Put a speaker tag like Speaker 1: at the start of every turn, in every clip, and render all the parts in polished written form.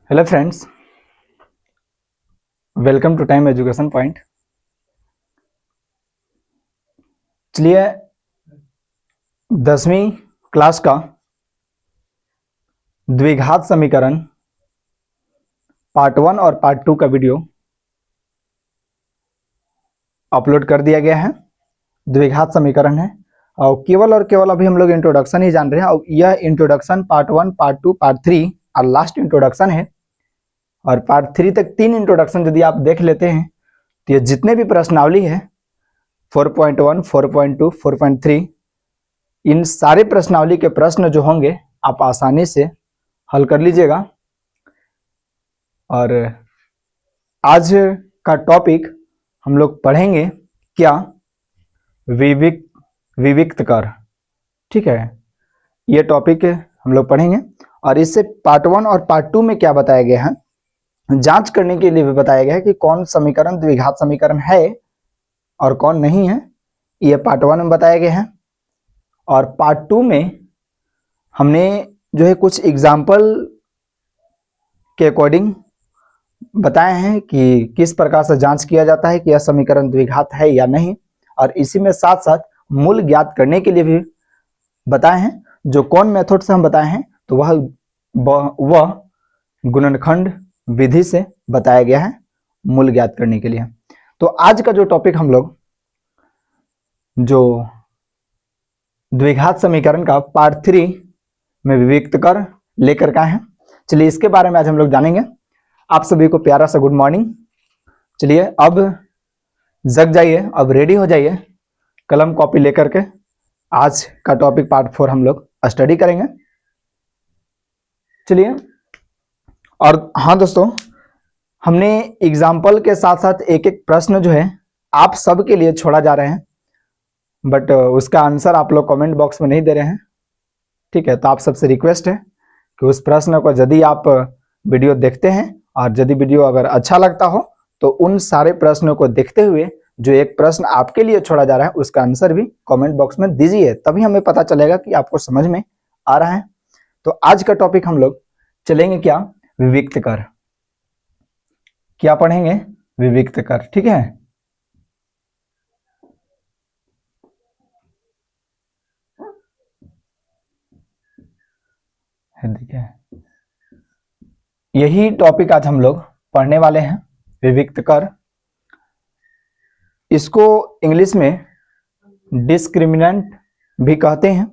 Speaker 1: Hello friends, welcome to Time Education Point. चलिए 10वीं class का द्विघात समीकरण पार्ट 1 और पार्ट 2 का वीडियो अपलोड कर दिया गया है। द्विघात समीकरण है और केवल अभी हम लोग इंट्रोडक्शन ही जान रहे हैं और यह इंट्रोडक्शन पार्ट 1, पार्ट 2, पार्ट 3 और लास्ट इंट्रोडक्शन है। और पार्ट 3 तक 3 इंट्रोडक्शन यदि आप देख लेते हैं तो ये जितने भी प्रश्नावली है 4.1, 4.2, 4.3 इन सारे प्रश्नावली के प्रश्न जो होंगे आप आसानी से हल कर लीजिएगा। और आज का टॉपिक हम लोग पढ़ेंगे क्या, विविक्त कर। ठीक है, ये टॉपिक हम लोग पढ़ेंगे और इससे पार्ट 1 और पार्ट 2 में क्या बताया गया है, जांच करने के लिए भी बताया गया है कि कौन समीकरण द्विघात समीकरण है और कौन नहीं है। ये पार्ट 1 में बताया गया है और पार्ट 2 में हमने जो है कुछ एग्जाम्पल के अकॉर्डिंग बताए हैं कि किस प्रकार से जांच किया जाता है कि यह समीकरण द्विघात है या नहीं, और इसी में साथ साथ मूल ज्ञात करने के लिए भी बताए हैं। जो कौन मेथड से हम बताए हैं तो वह गुणनखंड विधि से बताया गया है मूल ज्ञात करने के लिए। तो आज का जो टॉपिक हम लोग जो द्विघात समीकरण का पार्ट 3 में विविक्त कर लेकर का है, चलिए इसके बारे में आज हम लोग जानेंगे। आप सभी को प्यारा सा गुड मॉर्निंग। चलिए अब जग जाइए, अब रेडी हो जाइए कलम कॉपी लेकर के। आज का टॉपिक पार्ट 4 हम लोग स्टडी करेंगे। चलिए, और हाँ दोस्तों, हमने एग्जाम्पल के साथ साथ एक एक प्रश्न जो है आप सब के लिए छोड़ा जा रहे हैं, बट उसका आंसर आप लोग कमेंट बॉक्स में नहीं दे रहे हैं। ठीक है, तो आप सबसे रिक्वेस्ट है कि उस प्रश्न को यदि आप वीडियो देखते हैं और यदि वीडियो अगर अच्छा लगता हो तो उन सारे प्रश्नों को देखते हुए जो एक प्रश्न आपके लिए छोड़ा जा रहा है उसका आंसर भी कमेंट बॉक्स में दीजिए, तभी हमें पता चलेगा कि आपको समझ में आ रहा है। तो आज का टॉपिक हम लोग चलेंगे क्या, विविक्त कर। क्या पढ़ेंगे? विविक्त कर। ठीक है, देखिए यही टॉपिक आज हम लोग पढ़ने वाले हैं, विविक्त कर। इसको इंग्लिश में डिस्क्रिमिनेंट भी कहते हैं।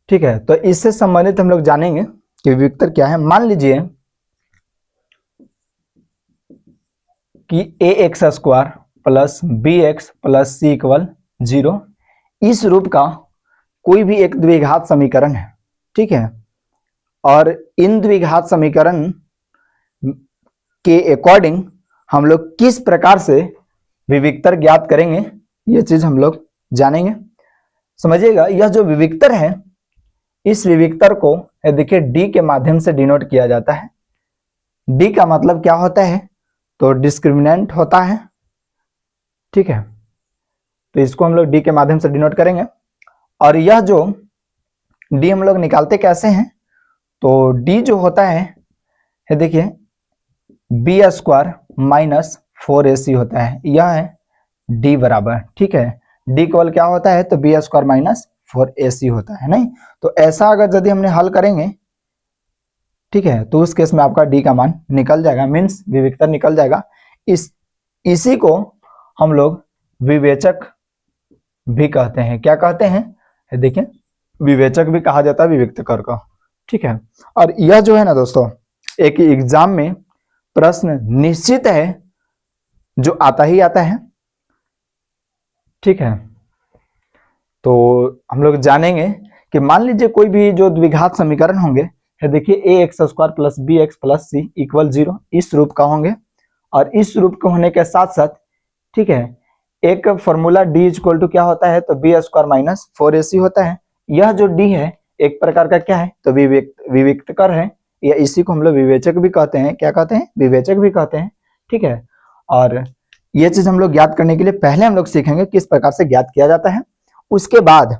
Speaker 1: ठीक है, तो इससे संबंधित हम लोग जानेंगे कि विविक्त कर क्या है। मान लीजिए कि ax² plus bx plus c equal 0 इस रूप का कोई भी एक द्विघात समीकरण है। ठीक है, और इन द्विघात समीकरण के अकॉर्डिंग हम लोग किस प्रकार से विविक्तर ज्ञात करेंगे ये चीज हम लोग जानेंगे। समझिएगा, यह जो विविक्तर है इस विविक्तर को देखिए डी के माध्यम से डिनोट किया जाता है। डी का मतलब क्या होता है, तो डिस्क्रिमिनेंट होता है। ठीक है, तो इसको हम लोग डी के माध्यम से डिनोट करेंगे। और यह जो डी हम लोग निकालते कैसे हैं, तो डी जो होता है देखिए b² माइनस 4ac होता है, यह है डी बराबर। ठीक है, डी इक्वल क्या होता है, तो b² माइनस 4ac होता है। नहीं तो ऐसा अगर यदि हमने हल करेंगे, ठीक है, तो उस केस में आपका डी का मान निकल जाएगा, मीन्स विविक्तर निकल जाएगा। इसी को हम लोग विवेचक भी कहते हैं। क्या कहते हैं, देखिए विवेचक भी कहा जाता है विविक्त कर को। ठीक है, और यह जो है ना दोस्तों, एक एग्जाम में प्रश्न निश्चित है जो आता ही आता है। ठीक है, तो हम लोग जानेंगे कि मान लीजिए कोई भी जो द्विघात समीकरण होंगे, देखिए ax² plus bx plus c equal 0 इस रूप का होंगे। और इस रूप के होने के साथ साथ, ठीक है, एक फॉर्मूला d इक्वल टू क्या होता है, तो b² माइनस 4ac होता है। यह जो d है एक प्रकार का क्या है, तो विविक्त कर है, या इसी को हम लोग विवेचक भी कहते हैं। क्या कहते हैं, विवेचक भी कहते हैं। ठीक है, और ये चीज हम लोग ज्ञात करने के लिए पहले हम लोग सीखेंगे किस प्रकार से ज्ञात किया जाता है। उसके बाद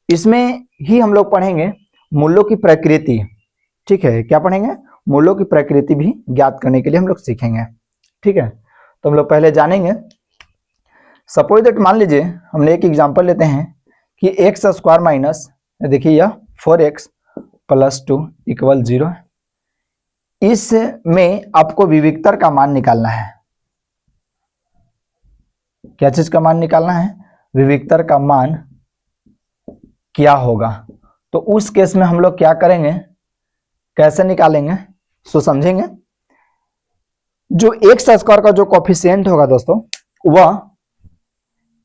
Speaker 1: इसमें ही हम लोग पढ़ेंगे मूल्यों की प्रकृति। ठीक है, क्या पढ़ेंगे, मूलों की प्रकृति भी ज्ञात करने के लिए हम लोग सीखेंगे। ठीक है, तो हम लोग पहले जानेंगे। सपोज दैट मान लीजिए हमने एक एग्जांपल लेते हैं कि एक्स स्क्वायर माइनस, देखिए यह 4x + 2 = 0 है। इसमें आपको विविक्तर का मान निकालना है। क्या चीज का मान निकालना है, विविक्तर का मान क्या होगा। तो उस केस में हम लोग क्या करेंगे, कैसे निकालेंगे, सो समझेंगे। जो एक्स स्क्वायर का जो कोफिशिएंट होगा दोस्तों, वह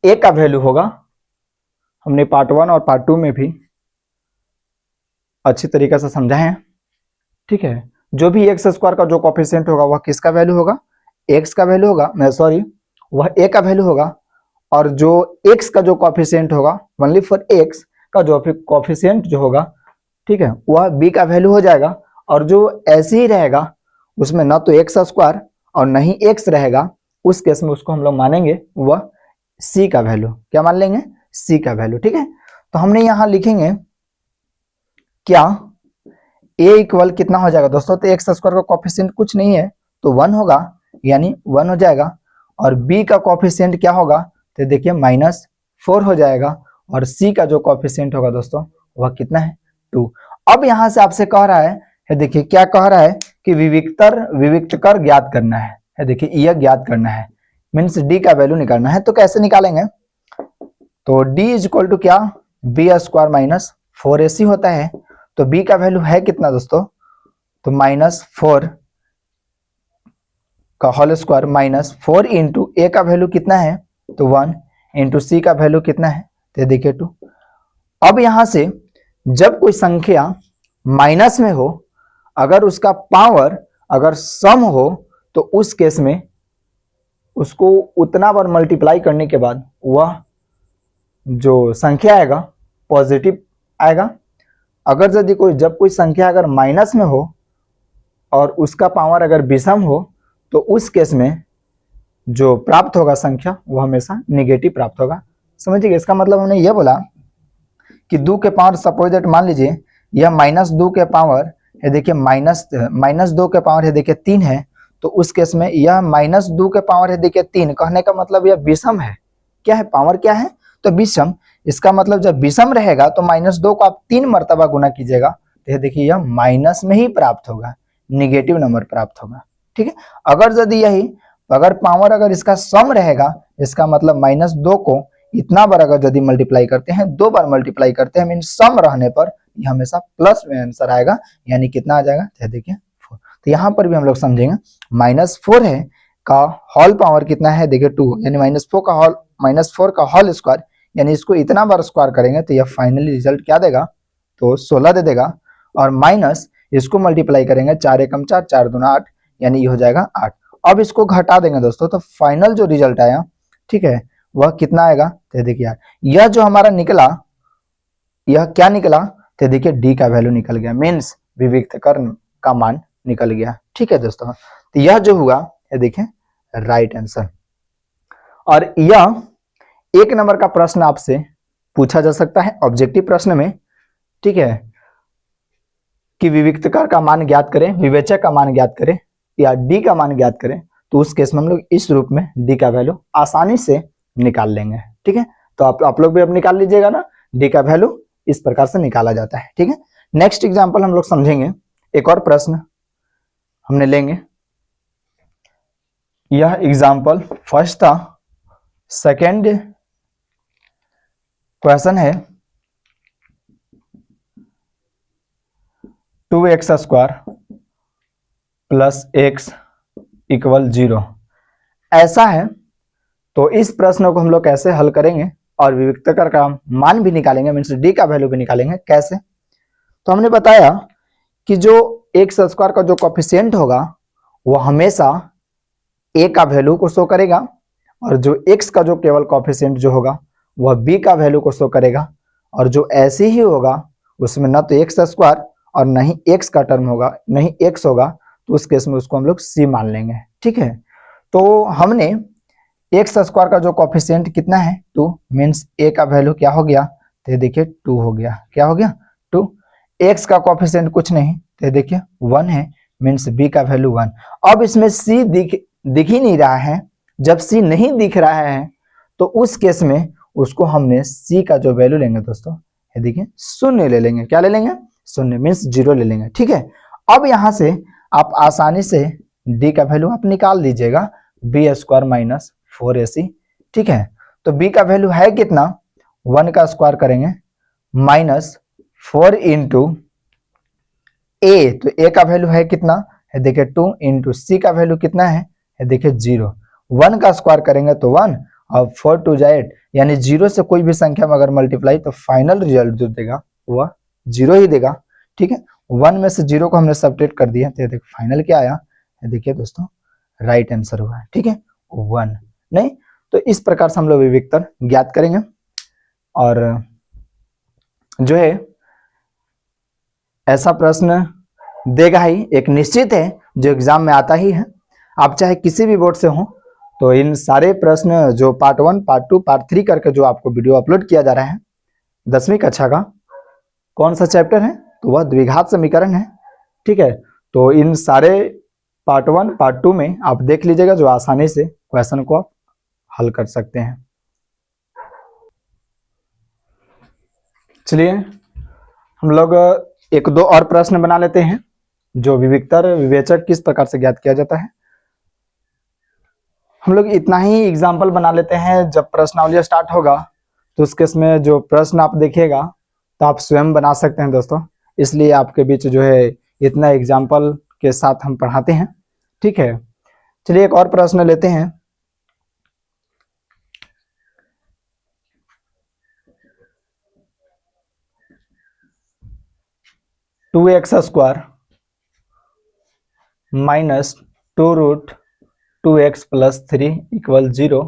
Speaker 1: ए का वैल्यू होगा। हमने पार्ट 1 और पार्ट 2 में भी अच्छी तरीके से समझा है। ठीक है, जो भी एक्स स्क्वायर का जो कोफिशिएंट होगा वह किसका वैल्यू होगा, एक्स का वैल्यू होगा, मैं सॉरी, वह ए का वैल्यू होगा। और जो एक्स का जो कोफिशिएंट होगा, ओनली फॉर एक्स का जो कोफिशिएंट जो होगा, ठीक है, वह बी का वैल्यू हो जाएगा। और जो ऐसे ही रहेगा उसमें ना तो एक्स स्क्वायर और न ही एक्स रहेगा, उस केस में उसको हम लोग मानेंगे वह सी का वैल्यू। क्या मान लेंगे, सी का वैल्यू। ठीक है, तो हमने यहां लिखेंगे क्या, ए इक्वल कितना हो जाएगा दोस्तों, तो एक्स स्क्वायर का कोफिशिएंट कुछ नहीं है तो 1 होगा, यानी 1 हो जाएगा। और बी का कोफिशिएंट क्या होगा, तो देखिए -4 हो जाएगा। और सी का जो कोफिशिएंट होगा दोस्तों वह कितना है, 2। अब यहां से आपसे कह रहा है देखिए क्या कह रहा है कि विविक्तकर ज्ञात करना है। देखिए यह ज्ञात करना है, मीन्स डी का वैल्यू निकालना है। तो कैसे निकालेंगे, तो डी इज इक्वल टू क्या, बी स्क्वायर माइनस 4ac होता है। तो बी का वैल्यू है कितना दोस्तों, तो -4 का होल स्क्वायर -4 इंटू ए का वैल्यू कितना है, तो 1 इंटू सी का वैल्यू कितना है, तो देखिए 2। अब यहां से जब कोई संख्या माइनस में हो, अगर उसका पावर अगर सम हो, तो उस केस में उसको उतना बार मल्टीप्लाई करने के बाद वह जो संख्या आएगा पॉजिटिव आएगा। अगर जब कोई संख्या अगर माइनस में हो और उसका पावर अगर विषम हो, तो उस केस में जो प्राप्त होगा संख्या वो हमेशा नेगेटिव प्राप्त होगा। समझिए, इसका मतलब हमने ये बोला कि 2 के पावर, सपोज दैट मान लीजिए यह -2 के पावर है, देखिए -2 के पावर है, देखिए 3 है। तो उस केस में यह -2 के पावर है, देखिए 3, कहने का मतलब यह विषम है। क्या है, पावर क्या है, तो विषम। इसका मतलब जब विषम रहेगा तो -2 को आप 3 मर्तबा गुना कीजिएगा, तो देखिए यह माइनस में ही प्राप्त होगा, निगेटिव नंबर प्राप्त होगा। ठीक है, अगर पावर अगर इसका सम रहेगा, इसका मतलब -2 को इतना बार अगर यदि मल्टीप्लाई करते हैं, 2 बार मल्टीप्लाई करते हैं, मीन सम रहने पर ये हमेशा प्लस में आंसर आएगा, यानी कितना आ जाएगा, तो देखिए 4। तो यहाँ पर भी हम लोग समझेंगे -4 है का होल पावर कितना है, देखिए 2, यानी -4 का होल स्क्वायर, यानी इसको इतना बार स्क्वायर करेंगे तो यह फाइनली रिजल्ट क्या देगा, तो 16 दे देगा। और माइनस इसको मल्टीप्लाई करेंगे, 4 एकम 4, 4 दूना 8, यानी ये हो जाएगा 8। अब इसको घटा देंगे दोस्तों, तो फाइनल जो रिजल्ट आया, ठीक है, वह कितना आएगा, तो देखिए यार यह जो हमारा निकला, यह क्या निकला, तो देखिए डी का वैल्यू निकल गया, मीन्स विविक्तकर का मान निकल गया। ठीक है दोस्तों, तो यह जो हुआ ये देखिए राइट आंसर। और यह 1 नंबर का प्रश्न आपसे पूछा जा सकता है ऑब्जेक्टिव प्रश्न में। ठीक है, कि विविक्तकर का मान ज्ञात करें, विवेचक का मान ज्ञात करें या डी का मान ज्ञात करें, तो उस केस में हम लोग इस रूप में डी का वैल्यू आसानी से निकाल लेंगे। ठीक है, तो आप लोग भी अब निकाल लीजिएगा ना, डी का वैल्यू इस प्रकार से निकाला जाता है। ठीक है, नेक्स्ट एग्जांपल हम लोग समझेंगे। एक और प्रश्न हमने लेंगे, यह एग्जांपल फर्स्ट था। सेकेंड क्वेश्चन है 2x² + x = 0 ऐसा है। तो इस प्रश्न को हम लोग कैसे हल करेंगे और विविक्तकर का मान भी निकालेंगे, मीन्स डी का वैल्यू भी निकालेंगे। कैसे, तो हमने बताया कि जो x² का जो कोफिशिएंट होगा वो हमेशा a का वैल्यू को शो करेगा, और जो x का जो केवल कोफिशिएंट जो होगा वह b का वैल्यू को शो करेगा। और जो ऐसे ही होगा उसमें ना तो x² और न ही x का टर्म होगा, न ही x होगा, तो उस केस में उसको हम लोग c मान लेंगे। ठीक है, तो हमने x² का जो कोफिशिएंट कितना है, 2, मीन्स a का वैल्यू क्या हो गया, तो देखिए 2 हो गया। क्या हो गया, 2। x का कोफिशिएंट कुछ नहीं, तो देखिए 1 है, मीन्स बी का वैल्यू 1। अब इसमें सी दिख ही नहीं रहा है। जब सी नहीं दिख रहा है तो उस केस में उसको हमने सी का जो वैल्यू लेंगे दोस्तों, ये देखिए शून्य ले लेंगे। क्या ले लेंगे? शून्य, मीन्स 0 ले लेंगे। ठीक है, अब यहां से आप आसानी से डी का वैल्यू आप निकाल दीजिएगा, बी स्क्वायर माइनस 4ac। ठीक है, तो बी का वैल्यू है कितना? 1 का स्क्वायर करेंगे माइनस 4 इंटू ए, तो ए का वैल्यू है कितना? है देखिए 2 इंटू सी का वैल्यू कितना है देखिए 0। 1 का स्क्वायर करेंगे तो 1 और 4 टू 8, यानी 0 से कोई भी संख्या में अगर मल्टीप्लाई तो फाइनल रिजल्ट जो देगा वह 0 ही देगा। ठीक है, 1 में से 0 को हमने सब्ट्रैक्ट कर दिया, तो देखिए फाइनल क्या आया, देखिए दोस्तों राइट आंसर हुआ है। ठीक है, 1 नहीं, तो इस प्रकार से हम लोग विविक्तर ज्ञात करेंगे। और जो है ऐसा प्रश्न देगा ही, एक निश्चित है जो एग्जाम में आता ही है। आप चाहे किसी भी बोर्ड से हो, तो इन सारे प्रश्न जो पार्ट 1, पार्ट 2, पार्ट 3 करके जो आपको वीडियो अपलोड किया जा रहा है 10वीं कक्षा का, कौन सा चैप्टर है? तो वह द्विघात समीकरण है। ठीक है, तो इन सारे पार्ट 1, पार्ट 2 में आप देख लीजिएगा, जो आसानी से क्वेश्चन को आप हल कर सकते हैं। चलिए हम लोग एक दो और प्रश्न बना लेते हैं, जो विविक्तर विवेचक किस प्रकार से ज्ञात किया जाता है। हम लोग इतना ही एग्जाम्पल बना लेते हैं। जब प्रश्नावली स्टार्ट होगा तो उस केस में जो प्रश्न आप देखिएगा तो आप स्वयं बना सकते हैं दोस्तों, इसलिए आपके बीच जो है इतना एग्जाम्पल के साथ हम पढ़ाते हैं। ठीक है, चलिए एक और प्रश्न लेते हैं। Two X square minus 2 root 2x plus 3 equal 0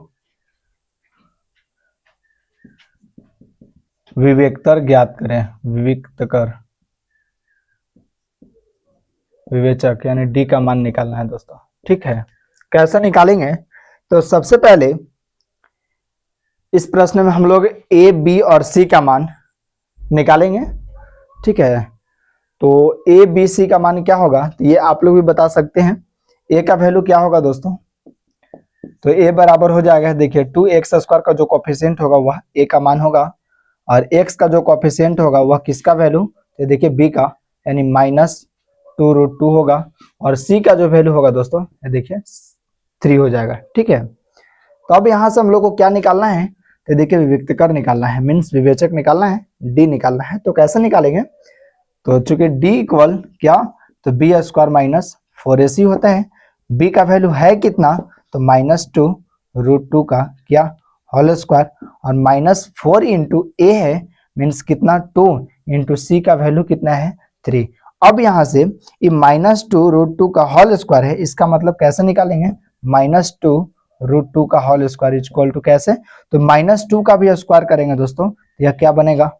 Speaker 1: विवेक्तर ज्ञात करें। विविक्तकर, विवेचक यानी डी का मान निकालना है दोस्तों। ठीक है, कैसे निकालेंगे? तो सबसे पहले इस प्रश्न में हम लोग ए, बी और सी का मान निकालेंगे। ठीक है, तो ए, बी, सी का मान क्या होगा, तो ये आप लोग भी बता सकते हैं। ए का वैल्यू क्या होगा दोस्तों? तो ए बराबर हो जाएगा, देखिए 2x स्क्वायर का जो कोफिशिएंट होगा वह ए का मान होगा, और x का जो कोफिशिएंट होगा वह किसका वैल्यू? तो देखिए b का, यानी माइनस 2 रूट 2 होगा, और c का जो वैल्यू होगा दोस्तों ये देखिए 3 हो जाएगा। ठीक है, तो अब यहाँ से हम लोग को क्या निकालना है? तो देखिए विविक्तकर निकालना है, मीन्स विवेचक निकालना है, डी निकालना है। तो कैसे निकालेंगे? तो चूंकि डी इक्वल क्या, तो बी स्क्वायर माइनस 4ac होता है। b का वैल्यू है कितना? तो माइनस 2 रूट 2 का क्या होल स्क्वायर, और माइनस 4 इंटू ए है, मीन्स कितना 2 इंटू सी का वैल्यू कितना है 3। अब यहाँ से ये माइनस 2 रूट 2 का होल स्क्वायर है, इसका मतलब कैसे निकालेंगे? माइनस 2 रूट 2 का होल स्क्वायर इक्वल टू कैसे? तो माइनस 2 का भी स्क्वायर करेंगे दोस्तों, यह क्या बनेगा?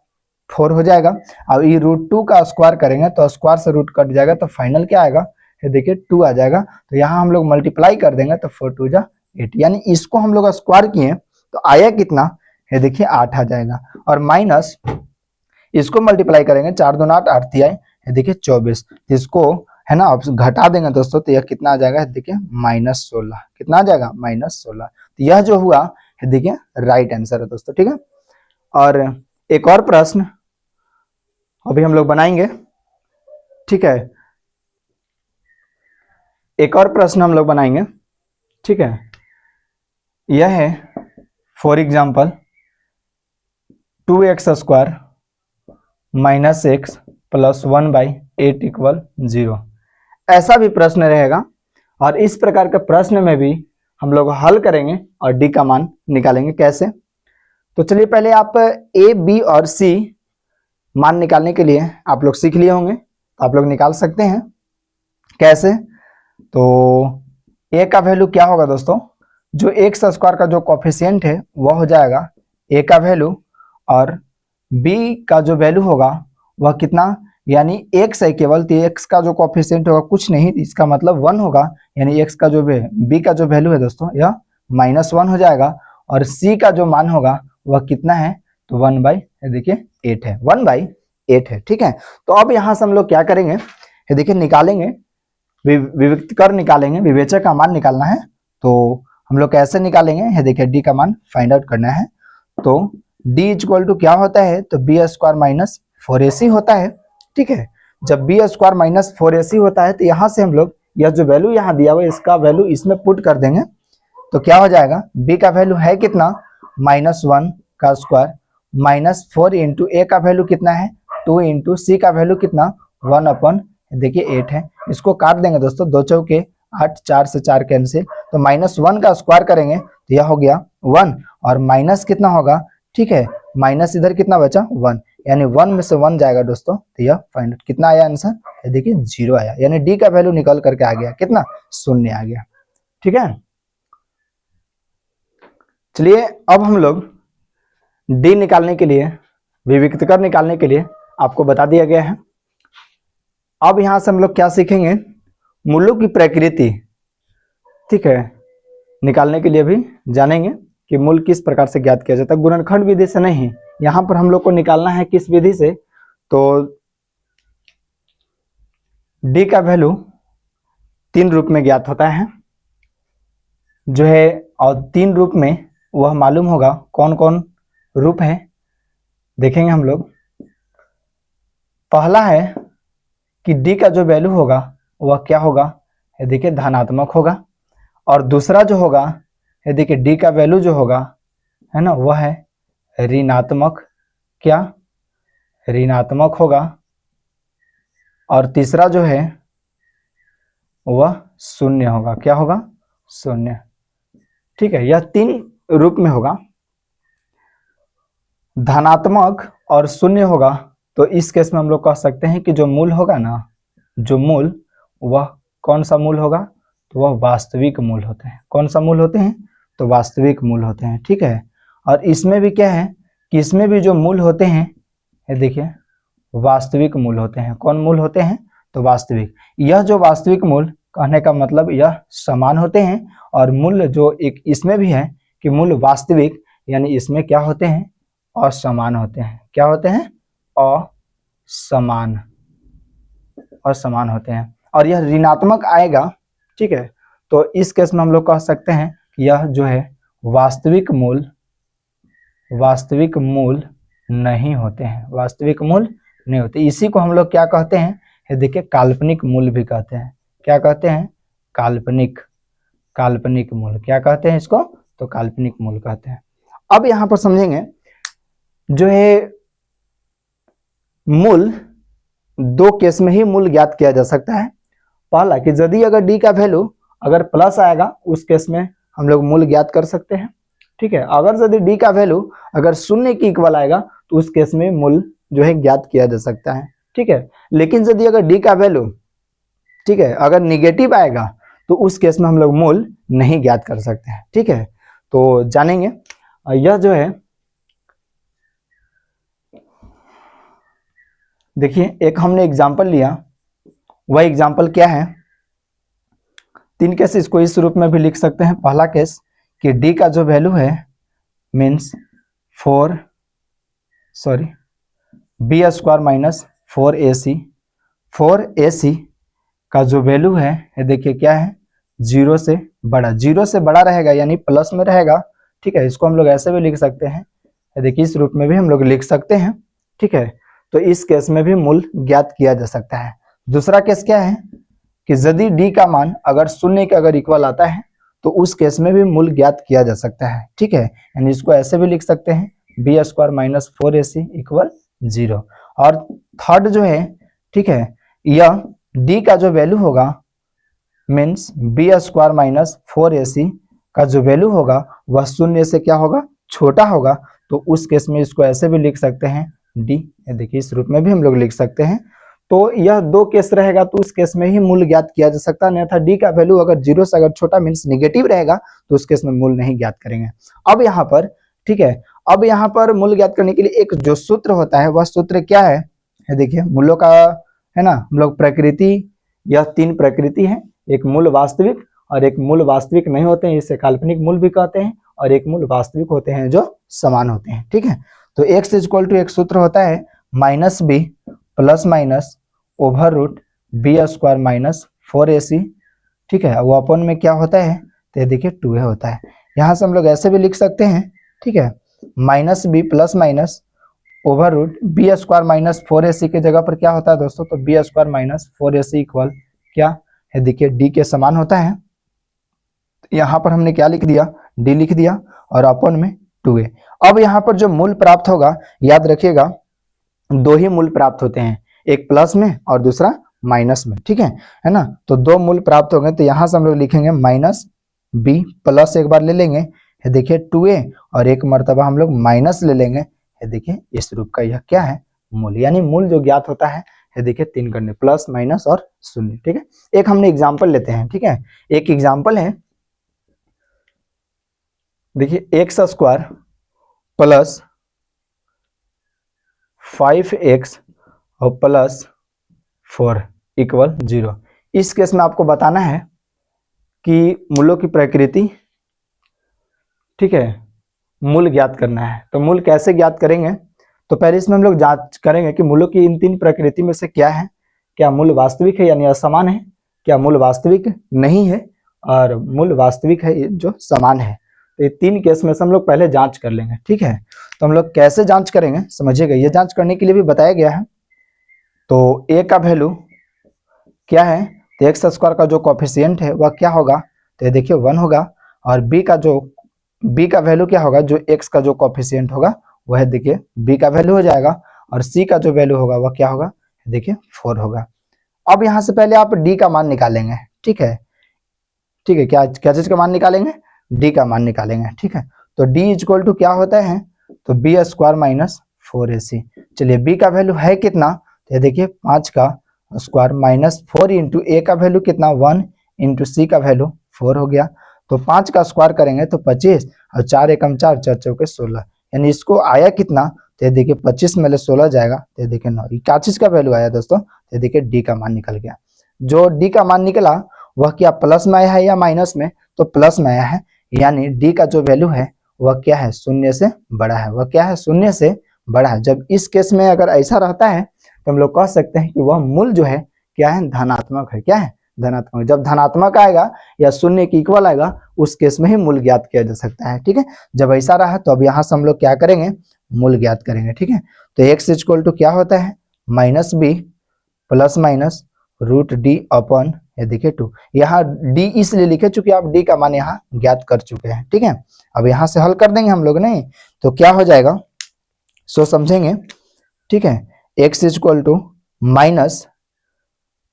Speaker 1: 4 हो जाएगा। अब ये रूट 2 का स्क्वायर करेंगे तो स्क्वायर से रूट कट जाएगा, तो फाइनल क्या आएगा? ये देखिए 2 आ जाएगा। तो यहाँ हम लोग मल्टीप्लाई कर देंगे तो 4 2 जा 8, यानी इसको हम लोग स्क्वायर किए तो आया कितना? ये देखिए 8 आ जाएगा, और माइनस इसको मल्टीप्लाई करेंगे 4 2 8, 8 3 ये देखिए 24, इसको है ना अब घटा देंगे दोस्तों, तो यह कितना आ जाएगा? देखिए माइनस 16। कितना आ जाएगा? माइनस 16। तो यह जो हुआ ये देखिए राइट आंसर है दोस्तों। ठीक है, और एक और प्रश्न अभी हम लोग बनाएंगे। ठीक है, एक और प्रश्न हम लोग बनाएंगे। ठीक है, यह है for example 2x square minus x plus 1/8 equal 0, ऐसा भी प्रश्न रहेगा। और इस प्रकार के प्रश्न में भी हम लोग हल करेंगे और डी का मान निकालेंगे। कैसे? तो चलिए पहले आप ए, बी और सी मान निकालने के लिए आप लोग सीख लिए होंगे, तो आप लोग निकाल सकते हैं। कैसे? तो ए का वैल्यू क्या होगा दोस्तों? जो एक्स स्क्वायर का जो कोफिशिएंट है वह हो जाएगा ए का वैल्यू, और बी का जो वैल्यू होगा वह कितना, यानी एक्स है केवल, तो एक्स का जो कोफिशिएंट होगा कुछ नहीं, इसका मतलब 1 होगा, यानी एक्स का जो बी का जो वैल्यू है दोस्तों यह -1 हो जाएगा, और सी का जो मान होगा वह कितना है? तो 1/8 है, 1/8 है। ठीक है, तो अब यहाँ से हम लोग क्या करेंगे? ये देखिए निकालेंगे, विविक्त कर निकालेंगे, विवेचक का मान निकालना है। तो हम लोग कैसे निकालेंगे, ये देखिए डी का मान फाइंड आउट करना है। तो डी इक्वल टू क्या होता है, तो बी स्क्वायर माइनस 4ac होता है। ठीक है, जब बी स्क्वायर माइनस 4ac होता है तो यहाँ से हम लोग यह जो वैल्यू यहाँ दिया हुआ है इसका वैल्यू इसमें पुट कर देंगे। तो क्या हो जाएगा, बी का वैल्यू है कितना, -1 का स्क्वायर, -4 इंटू ए का वैल्यू कितना है 2 इंटू सी का वैल्यू कितना 1 अपन देखिए 8 है। इसको काट देंगे दोस्तों, 2 चौके 8, 4 से 4 कैंसिल, तो -1 का स्क्वायर करेंगे तो यह हो गया 1 और माइनस कितना होगा, ठीक है, माइनस इधर कितना बचा 1, यानी 1 में से 1 जाएगा दोस्तों, तो यह फाइंड कितना आया आंसर, देखिए 0 आया, यानी डी का वैल्यू निकल करके आ गया कितना, 0 आ गया। ठीक है, चलिए अब हम लोग डी निकालने के लिए, विविक्त कर निकालने के लिए आपको बता दिया गया है। अब यहां से हम लोग क्या सीखेंगे, मूलों की प्रकृति, ठीक है, निकालने के लिए भी जानेंगे कि मूल किस प्रकार से ज्ञात किया जाता है, गुणनखंड विधि से नहीं, यहां पर हम लोग को निकालना है किस विधि से, तो डी का वैल्यू 3 रूप में ज्ञात होता है जो है, और 3 रूप में वह मालूम होगा, कौन कौन रूप है देखेंगे हम लोग। पहला है कि डी का जो वैल्यू होगा वह क्या होगा, ये देखिए धनात्मक होगा, और दूसरा जो होगा ये देखिए डी का वैल्यू जो होगा है ना वह है ऋणात्मक, क्या ऋणात्मक होगा, और तीसरा जो है वह 0 होगा, क्या होगा 0। ठीक है, यह 3 रूप में होगा, धनात्मक और 0 होगा, तो इस केस में हम लोग कह सकते हैं कि जो मूल होगा ना, जो मूल वह कौन सा मूल होगा, तो वह वास्तविक मूल होते हैं। कौन सा मूल होते हैं, तो वास्तविक मूल होते हैं। ठीक है, और इसमें भी क्या है कि इसमें भी जो मूल होते हैं ये देखिए वास्तविक मूल होते हैं। कौन मूल होते हैं, तो वास्तविक। यह जो वास्तविक मूल कहने का मतलब यह समान होते हैं, और मूल जो एक इसमें भी है कि मूल वास्तविक, यानी इसमें क्या होते हैं, असमान होते हैं। क्या होते हैं, असमान, असमान होते हैं, और यह ऋणात्मक आएगा। ठीक है, तो इस केस में हम लोग कह सकते हैं कि यह जो है वास्तविक मूल, वास्तविक मूल नहीं होते हैं, वास्तविक मूल नहीं होते। इसी को हम लोग क्या कहते हैं, ये देखिए काल्पनिक मूल भी कहते हैं। क्या कहते हैं, काल्पनिक, काल्पनिक मूल, क्या कहते हैं इसको, तो काल्पनिक मूल कहते हैं। अब यहां पर समझेंगे जो है मूल 2 केस में ही मूल ज्ञात किया जा सकता है। पहला कि यदि अगर डी का वैल्यू अगर प्लस आएगा उस केस में हम लोग मूल ज्ञात कर सकते हैं। ठीक है, अगर यदि डी का वैल्यू अगर 0 के इक्वल आएगा तो उस केस में मूल जो है ज्ञात किया जा सकता है। ठीक है, लेकिन यदि अगर डी का वैल्यू, ठीक है, अगर निगेटिव आएगा तो उस केस में हम लोग मूल नहीं ज्ञात कर सकते हैं। ठीक है, तो जानेंगे यह जो है, देखिए एक हमने एग्जाम्पल लिया, वह एग्जाम्पल क्या है, 3 केस इसको इस रूप में भी लिख सकते हैं। पहला केस कि डी का जो वैल्यू है means B square minus 4ac, 4ac का जो वैल्यू है ये देखिए क्या है, 0 से बड़ा, 0 से बड़ा रहेगा यानी प्लस में रहेगा। ठीक है, इसको हम लोग ऐसे भी लिख सकते हैं, देखिए इस रूप में भी हम लोग लिख सकते हैं। ठीक है, तो इस केस में भी मूल ज्ञात किया जा सकता है। दूसरा केस क्या है कि यदि डी का मान अगर 0 के अगर इक्वल आता है तो उस केस में भी मूल ज्ञात किया जा सकता है। ठीक है, यानी इसको ऐसे भी लिख सकते हैं, B square minus 4ac equal 0। और थर्ड जो है, ठीक है, यह डी का जो वैल्यू होगा means B square minus 4ac का जो वैल्यू होगा वह 0 से क्या होगा, छोटा होगा, तो उस केस में इसको ऐसे भी लिख सकते हैं डी, देखिए इस रूप में भी हम लोग लिख सकते हैं। तो यह 2 केस रहेगा तो उस केस में ही मूल ज्ञात किया जा सकता है, अन्यथा डी का वैल्यू अगर 0 से अगर छोटा मीन्स निगेटिव रहेगा तो उस केस में मूल नहीं ज्ञात करेंगे। अब यहाँ पर, ठीक है, अब यहाँ पर मूल ज्ञात करने के लिए एक जो सूत्र होता है वह सूत्र क्या है, देखिए मूलों का है ना, हम लोग प्रकृति, यह 3 प्रकृति है, एक मूल वास्तविक और एक मूल वास्तविक नहीं होते हैं, इसे काल्पनिक मूल भी कहते हैं, और एक मूल वास्तविक होते हैं जो समान होते हैं। ठीक है, तो x इक्वल टू एक सूत्र होता है -b plus minus over root B square minus 4ac, ठीक है, वो अपन में क्या होता है, तो ये देखिए 2a होता है। यहाँ से हम लोग ऐसे भी लिख सकते हैं, ठीक है, minus B plus minus over root B square minus 4ac के जगह पर क्या होता है दोस्तों, तो B square minus 4ac equal क्या है, देखिए डी के समान होता है। यहाँ पर हमने क्या लिख दिया, डी लिख दिया और अपन में 2a। अब यहाँ पर जो मूल प्राप्त होगा, याद रखिएगा दो ही मूल प्राप्त होते हैं, एक प्लस में और दूसरा माइनस में, ठीक है ना। तो दो मूल प्राप्त हो गए, तो यहाँ से हम लोग लिखेंगे माइनस बी प्लस एक बार ले लेंगे, ये देखिए 2a, और एक मर्तबा हम लोग माइनस ले लेंगे, ये देखिए इस रूप का यह क्या है, मूल। यानी मूल जो ज्ञात होता है, ये देखिए 3 करने प्लस माइनस और शून्य, ठीक है। एक हमने एग्जाम्पल लेते हैं, ठीक है, एक एग्जाम्पल है, देखिए एक्स स्क्वायर प्लस 5x और प्लस 4 इक्वल 0। इस केस में आपको बताना है कि मूलों की प्रकृति, ठीक है, मूल ज्ञात करना है। तो मूल कैसे ज्ञात करेंगे, तो पहले इसमें हम लोग जांच करेंगे कि मूलों की इन तीन प्रकृति में से क्या है, क्या मूल वास्तविक है यानी असमान है, क्या मूल वास्तविक नहीं है, और मूल वास्तविक है जो समान है। तो ये तीन केस में से हम लोग पहले जांच कर लेंगे, ठीक है। तो हम लोग कैसे जांच करेंगे समझिएगा, ये जांच करने के लिए भी बताया गया है। तो a का वैल्यू क्या है, तो एक्स स्क्वायर का जो कोफिशिएंट है वह क्या होगा, तो ये देखिए 1 होगा, और b का वैल्यू क्या होगा, जो x का जो कोफिशिएंट होगा वह देखिए b का वैल्यू हो जाएगा, और c का जो वैल्यू होगा वह क्या होगा, देखिए 4 होगा। अब यहाँ से पहले आप d का मान निकालेंगे, ठीक है, ठीक है, क्या क्या चीज का मान निकालेंगे, d का मान निकालेंगे, ठीक है। तो d इक्वल टू क्या होता है, तो बी स्क्वायर माइनस 4ac। चलिए b का वैल्यू है कितना, तो ये देखिए 5 का स्क्वायर माइनस 4 इंटू ए का वैल्यू कितना 1 इंटू सी का वैल्यू 4 हो गया। तो 5 का स्क्वायर करेंगे तो 25, और 4 एकम 4, 4 चौके 16, यानी इसको आया कितना, तो ये देखिए 25 में 16 जाएगा, तो ये देखिए 9। क्या चीज का वैल्यू आया दोस्तों, तो ये देखिए डी का मान निकल गया। जो डी का मान निकला वह क्या प्लस में आया है या माइनस में, तो प्लस में आया है, यानी डी का जो वैल्यू है वह क्या है, शून्य से बड़ा है, वह क्या है, शून्य से बड़ा है। जब इस केस में अगर ऐसा रहता है तो हम लोग कह सकते हैं कि वह मूल जो है क्या है, धनात्मक है, क्या है, धनात्मक। जब धनात्मक आएगा या शून्य के इक्वल आएगा उस केस में ही मूल ज्ञात किया जा सकता है, ठीक है। जब ऐसा रहा तो अब यहाँ से हम लोग क्या करेंगे, मूल ज्ञात करेंगे, ठीक है। तो x इक्वल टू क्या होता है, minus B plus minus root D अपन, ये देखिए 2। यहाँ d इसलिए लिखे चूंकि आप d का मान यहाँ ज्ञात कर चुके हैं, ठीक है। अब यहाँ से हल कर देंगे हम लोग, नहीं तो क्या हो जाएगा, सो समझेंगे, ठीक है। x equal to minus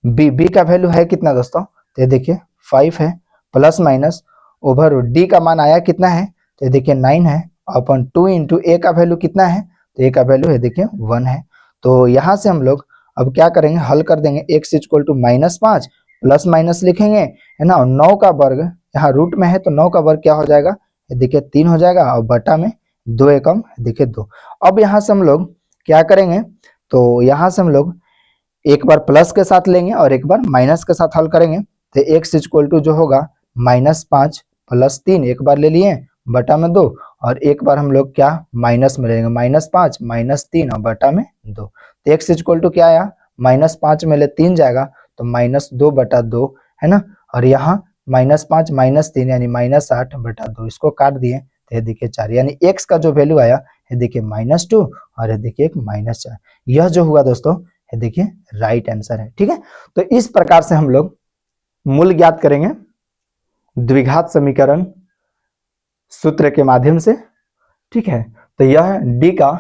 Speaker 1: B का वैल्यू है कितना दोस्तों, तो ये देखिए 5 है, प्लस माइनस ओवर डी का मान आया कितना है, तो ये देखिए 9 है, अपन 2 इंटू ए का वैल्यू कितना है, तो ए का वैल्यू है देखिए 1 है। तो यहाँ से हम लोग अब क्या करेंगे, हल कर देंगे, x equal to -5 plus minus लिखेंगे, है ना, 9 का वर्ग यहाँ रूट में है तो 9 का वर्ग क्या हो जाएगा, ये देखिए 3 हो जाएगा, और बटा में 2 एकम देखिए 2। अब यहाँ से हम लोग क्या करेंगे, तो यहाँ से हम लोग एक बार प्लस के साथ लेंगे और एक बार माइनस के साथ हल करेंगे। तो x इक्वल टू जो होगा -5 प्लस 3, एक बार ले लिए बटा में 2, और एक बार हम लोग क्या माइनस में लेंगे, -5 -3 और बटा में 2। तो x इक्वल टू क्या आया, -5 में ले 3 जाएगा तो -2 बटा 2, है ना, और यहाँ -5 -3 यानी -8 बटा 2, इसको काट दिए तो ये देखिए 4, यानी x का जो वैल्यू आया ये देखिए -2 और ये देखिए -4। यह जो हुआ दोस्तों ये देखिए राइट आंसर है, ठीक है। तो इस प्रकार से हम लोग मूल ज्ञात करेंगे द्विघात समीकरण सूत्र के माध्यम से, ठीक है। तो यह डी का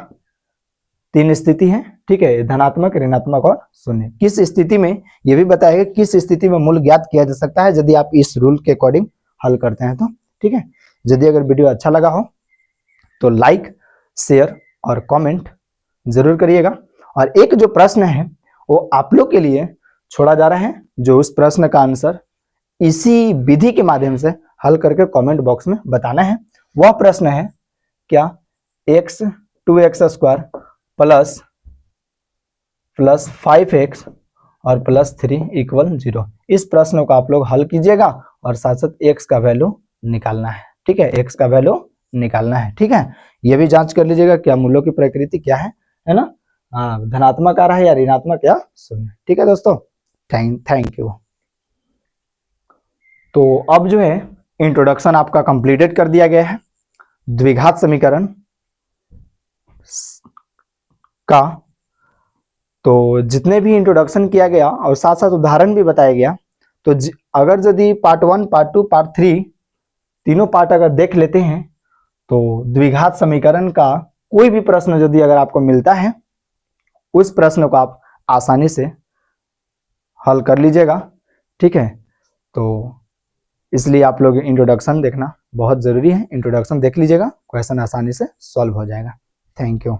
Speaker 1: 3 स्थिति है, ठीक है, धनात्मक, ऋणात्मक और शून्य। किस स्थिति में ये भी बताएगा किस स्थिति में मूल ज्ञात किया जा सकता है यदि आप इस रूल के अकॉर्डिंग हल करते हैं तो, ठीक है। यदि अगर वीडियो अच्छा लगा हो तो लाइक शेयर और कमेंट जरूर करिएगा। और एक जो प्रश्न है वो आप लोग के लिए छोड़ा जा रहा है, जो उस प्रश्न का आंसर इसी विधि के माध्यम से हल करके कमेंट बॉक्स में बताना है। वह प्रश्न है क्या, x2x² प्लस 5x और प्लस 3 इक्वल 0। इस प्रश्न को आप लोग हल कीजिएगा और साथ साथ x का वैल्यू निकालना है, ठीक है, x का वैल्यू निकालना है, ठीक है। ये भी जांच कर लीजिएगा क्या मूलों की प्रकृति क्या है ना, हाँ, धनात्मक आ रहा है या ऋणात्मक या शून्य, ठीक है दोस्तों। Thank you. तो अब जो है इंट्रोडक्शन आपका कंप्लीटेड कर दिया गया है द्विघात समीकरण का। तो जितने भी इंट्रोडक्शन किया गया और साथ साथ उदाहरण भी बताया गया, तो अगर यदि पार्ट 1, पार्ट 2, पार्ट 3 तीनों पार्ट अगर देख लेते हैं तो द्विघात समीकरण का कोई भी प्रश्न यदि अगर आपको मिलता है, उस प्रश्न को आप आसानी से हल कर लीजिएगा। ठीक है, तो इसलिए आप लोग इंट्रोडक्शन देखना बहुत जरूरी है। इंट्रोडक्शन देख लीजिएगा, क्वेश्चन आसानी से सॉल्व हो जाएगा। Thank you.